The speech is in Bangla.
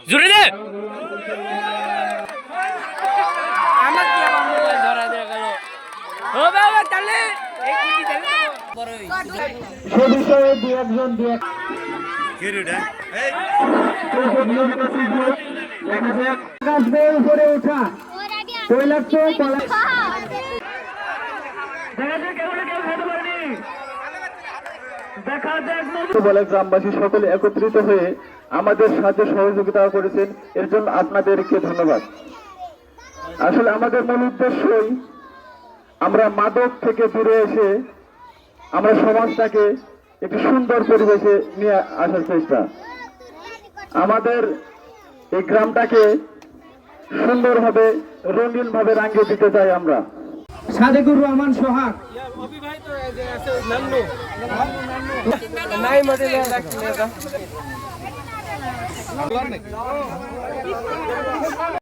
জুড়ে দে সে বিষয়ে দু একজন উপরে ওঠা তৈলাক্ত বলে গ্রামবাসী সকলে একত্রিত হয়ে আমাদের সাথে সহযোগিতা করেছেন, এর জন্য আপনাদেরকে ধন্যবাদ। আসলে আমাদের মূল উদ্দেশ্যই আমরা মাদক থেকে দূরে এসে আমরা সমাজটাকে একটু সুন্দর পরিবেশে নিয়ে আসার চেষ্টা, আমাদের এই গ্রামটাকে সুন্দরভাবে রঙিন ভাবে রাঙিয়ে দিতে চাই আমরা। সাদেকুর রহমান সোহাগ